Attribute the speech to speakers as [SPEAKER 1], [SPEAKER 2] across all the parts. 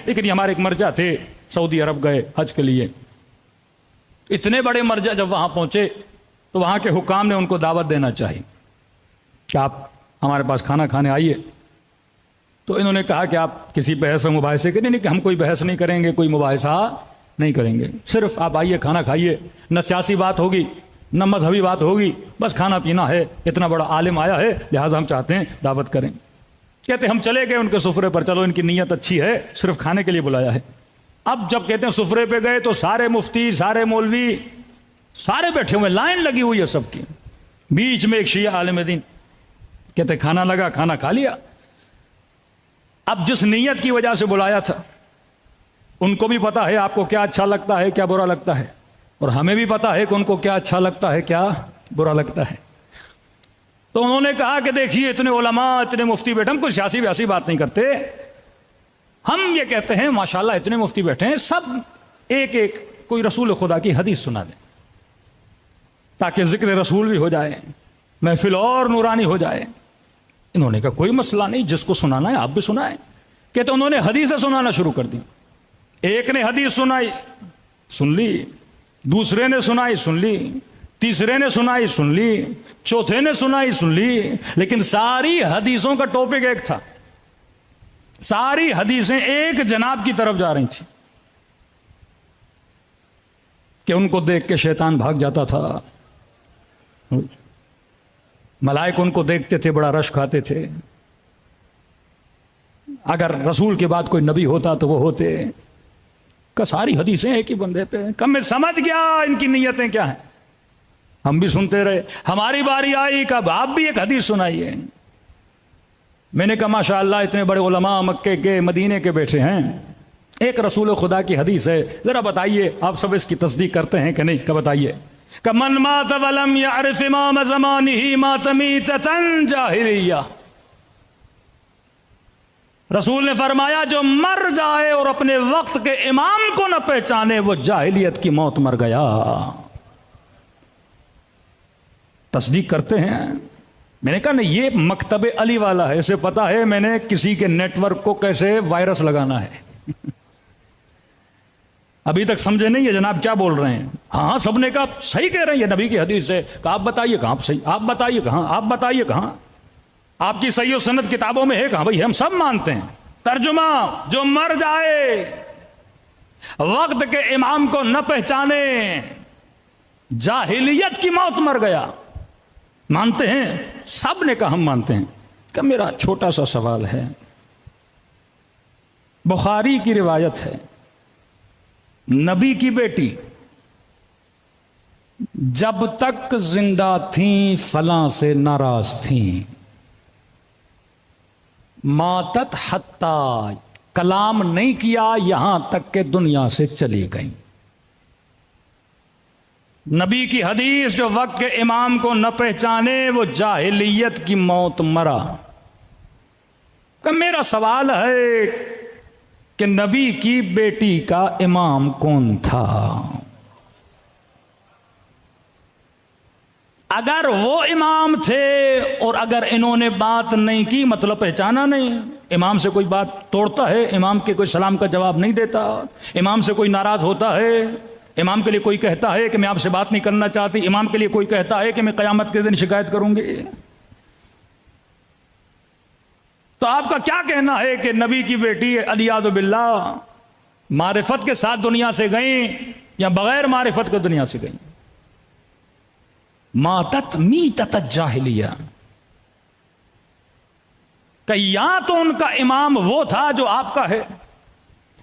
[SPEAKER 1] لیکن یہ ہمارے ایک مرجع تھے، سعودی عرب گئے حج کے لیے، اتنے بڑے مرجع جب وہاں پہنچے تو وہاں کے حکام نے ان کو دعوت دینا چاہی کہ آپ ہمارے پاس کھانا کھانے آئیے. تو انہوں نے کہا کہ آپ کسی بحث و مباحثے کے نہیں کہ ہم کوئی بحث نہیں کریں گے، کوئی مباحثہ نہیں کریں گے، صرف آپ آئیے کھانا کھائیے، نہ سیاسی بات ہوگی نہ مذہبی بات ہوگی، بس کھانا پینا ہے، اتنا بڑا عالم آیا ہے لہٰذا ہم چاہتے ہیں دعوت کریں. کہتے ہم چلے گئے ان کے سفرے پر، چلو ان کی نیت اچھی ہے، صرف کھانے کے لیے بلایا ہے. اب جب کہتے ہیں سفرے پہ گئے تو سارے مفتی، سارے مولوی، سارے بیٹھے ہوئے، لائن لگی ہوئی ہے سب کی. بیچ میں ایک شیعہ عالم دین، کہتے کھانا لگا، کھانا کھا لیا. اب جس نیت کی وجہ سے بلایا تھا ان کو بھی پتا ہے آپ کو کیا اچھا لگتا ہے کیا برا لگتا ہے، اور ہمیں بھی پتا ہے کہ ان کو کیا اچھا لگتا ہے کیا برا لگتا ہے. تو انہوں نے کہا کہ دیکھیے اتنے علماء، اتنے مفتی بیٹھے، ہم کوئی سیاسی ویاسی بات نہیں کرتے، ہم یہ کہتے ہیں ماشاءاللہ اتنے مفتی بیٹھے ہیں، سب ایک ایک کوئی رسول خدا کی حدیث سنا دیں تاکہ ذکر رسول بھی ہو جائے، محفل اور نورانی ہو جائے. انہوں نے کہا کوئی مسئلہ نہیں، جس کو سنانا ہے آپ بھی سنائیں. کہتے انہوں نے حدیثیں سنانا شروع کر دی. ایک نے حدیث سنائی، سن لی، دوسرے نے سنائی، سن لی، تیسرے نے سنائی، سن لی، چوتھے نے سنائی، سن لی، لیکن ساری حدیثوں کا ٹاپک ایک تھا، ساری حدیثیں ایک جناب کی طرف جا رہی تھیں کہ ان کو دیکھ کے شیطان بھاگ جاتا تھا، ملائکہ ان کو دیکھتے تھے بڑا رشک کھاتے تھے، اگر رسول کے بعد کوئی نبی ہوتا تو وہ ہوتے. کہ ساری حدیثیں ایک ہی بندے پہ. کم میں سمجھ گیا ان کی نیتیں کیا ہیں. ہم بھی سنتے رہے، ہماری باری آئی کب آپ بھی ایک حدیث سنائیے. میں نے کہا ماشاءاللہ اتنے بڑے علماء مکے کے مدینے کے بیٹھے ہیں، ایک رسول خدا کی حدیث ہے، ذرا بتائیے آپ سب اس کی تصدیق کرتے ہیں کہ نہیں؟ کہ بتائیے. کہ من مات ولم يعرف امام زمانه مات میتۃ جاہلیہ. رسول نے فرمایا جو مر جائے اور اپنے وقت کے امام کو نہ پہچانے وہ جاہلیت کی موت مر گیا. تصدیق کرتے ہیں؟ میں نے کہا نہیں، یہ مکتب علی والا ہے، اسے پتا ہے میں نے کسی کے نیٹ ورک کو کیسے وائرس لگانا ہے. ابھی تک سمجھے نہیں یہ جناب کیا بول رہے ہیں. ہاں سب نے کہا صحیح کہہ رہے ہیں، یہ نبی کی حدیث ہے. کہ آپ بتائیے کہاں صحیح، آپ بتائیے کہاں، آپ بتائیے کہاں، آپ کی صحیح و سند کتابوں میں ہے کہاں؟ بھائی ہم سب مانتے ہیں. ترجمہ جو مر جائے وقت کے امام کو نہ پہچانے جاہلیت کی موت مر گیا. مانتے ہیں؟ سب نے کہا ہم مانتے ہیں. کہ میرا چھوٹا سا سوال ہے، بخاری کی روایت ہے نبی کی بیٹی جب تک زندہ تھیں فلاں سے ناراض تھیں، ماتت حتی، کلام نہیں کیا یہاں تک کہ دنیا سے چلی گئیں. نبی کی حدیث جو وقت کے امام کو نہ پہچانے وہ جاہلیت کی موت مرا. کہ میرا سوال ہے کہ نبی کی بیٹی کا امام کون تھا؟ اگر وہ امام تھے اور اگر انہوں نے بات نہیں کی مطلب پہچانا نہیں. امام سے کوئی بات توڑتا ہے، امام کے کوئی سلام کا جواب نہیں دیتا، امام سے کوئی ناراض ہوتا ہے، امام کے لیے کوئی کہتا ہے کہ میں آپ سے بات نہیں کرنا چاہتی، امام کے لیے کوئی کہتا ہے کہ میں قیامت کے دن شکایت کروں گی. تو آپ کا کیا کہنا ہے کہ نبی کی بیٹی علیاذ باللہ معرفت کے ساتھ دنیا سے گئیں یا بغیر معرفت کے دنیا سے گئیں؟ ماتت میتۃ جاہلیہ. کہ یا تو ان کا امام وہ تھا جو آپ کا ہے،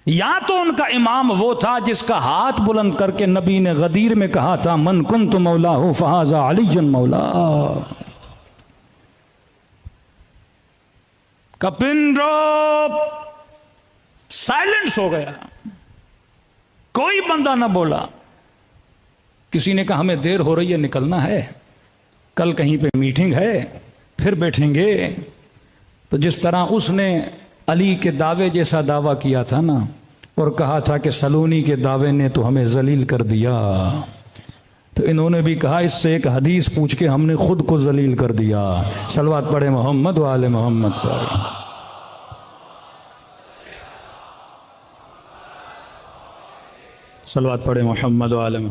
[SPEAKER 1] یا تو ان کا امام وہ تھا جس کا ہاتھ بلند کر کے نبی نے غدیر میں کہا تھا من کنت مولاہ فہذا علی مولا. کپن ڈراپ سائلنس ہو گیا، کوئی بندہ نہ بولا. کسی نے کہا ہمیں دیر ہو رہی ہے نکلنا ہے، کل کہیں پہ میٹنگ ہے پھر بیٹھیں گے. تو جس طرح اس نے علی کے دعوے جیسا دعویٰ کیا تھا نا، اور کہا تھا کہ سلونی کے دعوے نے تو ہمیں ذلیل کر دیا، تو انہوں نے بھی کہا اس سے ایک حدیث پوچھ کے ہم نے خود کو ذلیل کر دیا. صلوات پڑھے محمد و آل محمد پر. صلوات پڑھیں محمد و آل محمد.